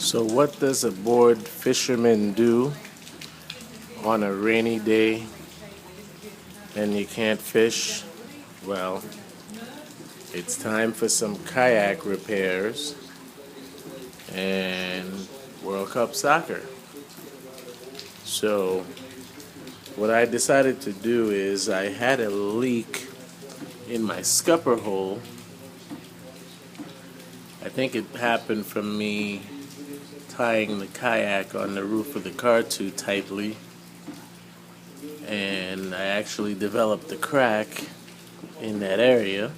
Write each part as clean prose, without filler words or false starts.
So what does a bored fisherman do on a rainy day and you can't fish? Well, it's time for some kayak repairs and World Cup soccer. So what I decided to do is I had a leak in my scupper hole. I think it happened from me tying the kayak on the roof of the car too tightly, and I actually developed a crack in that area.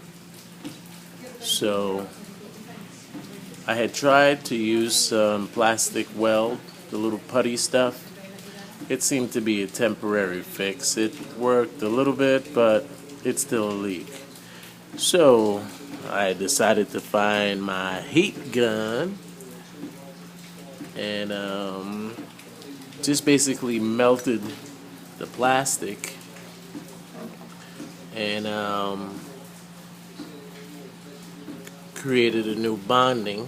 So I had tried to use some plastic weld, the little putty stuff. It seemed to be a temporary fix. It worked a little bit, but it's still a leak. So I decided to find my heat gun and just basically melted the plastic and created a new bonding.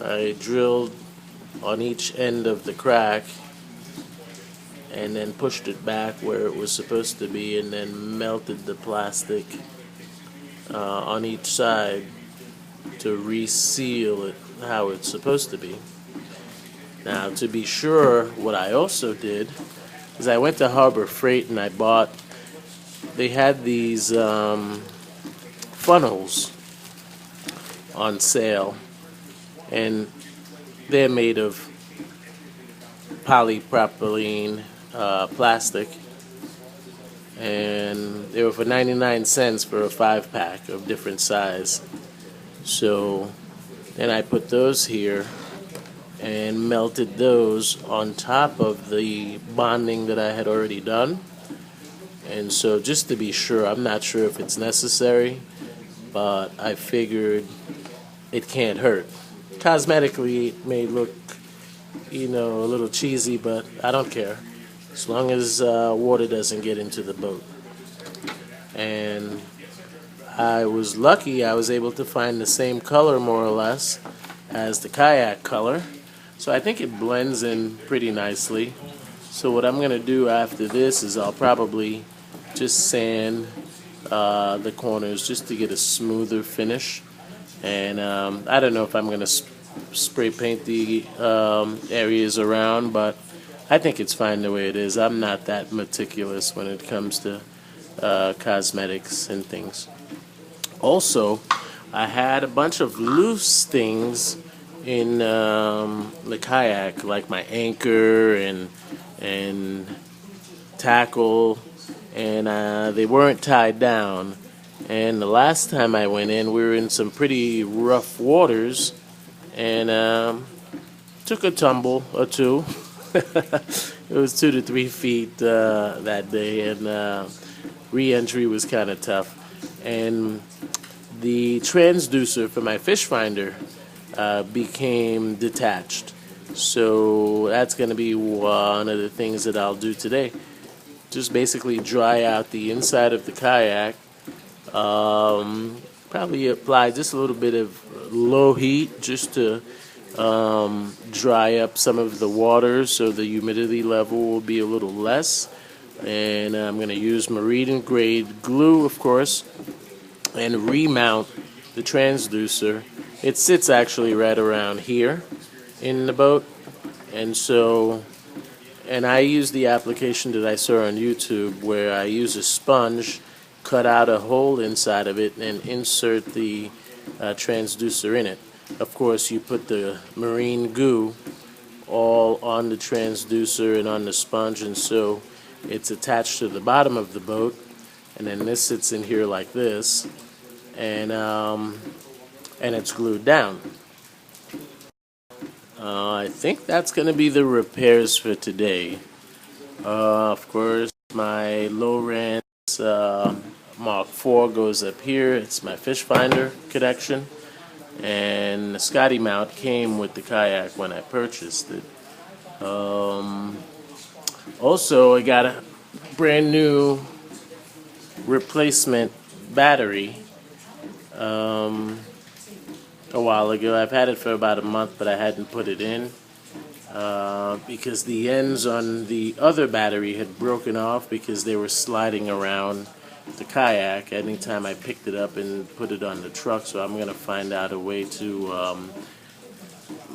I drilled on each end of the crack and then pushed it back where it was supposed to be, and then melted the plastic on each side to reseal it how it's supposed to be. Now, to be sure, what I also did is I went to Harbor Freight and they had these funnels on sale, and they're made of polypropylene plastic, and they were for 99 cents for a 5-pack of different size. So then I put those here and melted those on top of the bonding that I had already done. And so just to be sure, I'm not sure if it's necessary, but I figured it can't hurt. Cosmetically, it may look, a little cheesy, but I don't care, as long as water doesn't get into the boat. And I was lucky, I was able to find the same color more or less as the kayak color. So I think it blends in pretty nicely. So what I'm going to do after this is I'll probably just sand the corners just to get a smoother finish. And I don't know if I'm going to spray paint the areas around, but I think it's fine the way it is. I'm not that meticulous when it comes to cosmetics and things. Also, I had a bunch of loose things in the kayak, like my anchor and tackle, and they weren't tied down. And the last time I went in, we were in some pretty rough waters, and took a tumble or two. It was 2 to 3 feet that day, and re-entry was kind of tough. And the transducer for my fish finder became detached. So that's going to be one of the things that I'll do today. Just basically dry out the inside of the kayak. Probably apply just a little bit of low heat just to dry up some of the water so the humidity level will be a little less. And I'm going to use marine grade glue, of course, and remount the transducer. It sits actually right around here in the boat, and I use the application that I saw on YouTube where I use a sponge, cut out a hole inside of it, and insert the transducer in it. Of course, you put the marine goo all on the transducer and on the sponge, and so it's attached to the bottom of the boat, and then this sits in here like this, and it's glued down. I think that's going to be the repairs for today. Of course, my Lowrance Mark IV goes up here. It's my fish finder connection, and the Scotty mount came with the kayak when I purchased it. Also, I got a brand new replacement battery a while ago. I've had it for about a month, but I hadn't put it in because the ends on the other battery had broken off because they were sliding around the kayak anytime I picked it up and put it on the truck. So I'm going to find out a way to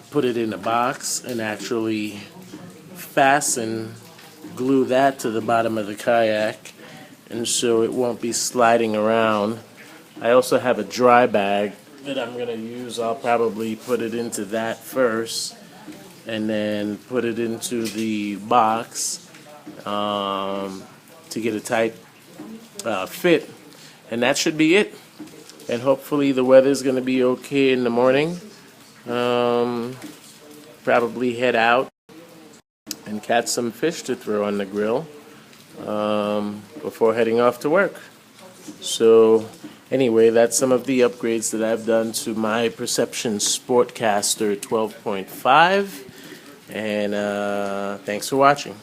put it in a box and actually fasten, glue that to the bottom of the kayak, and so it won't be sliding around. I also have a dry bag that I'm going to use. I'll probably put it into that first and then put it into the box to get a tight fit, and that should be it. And hopefully the weather's going to be okay in the morning. Probably head out and catch some fish to throw on the grill before heading off to work. So anyway, that's some of the upgrades that I've done to my Perception Sportcaster 12.5, and thanks for watching.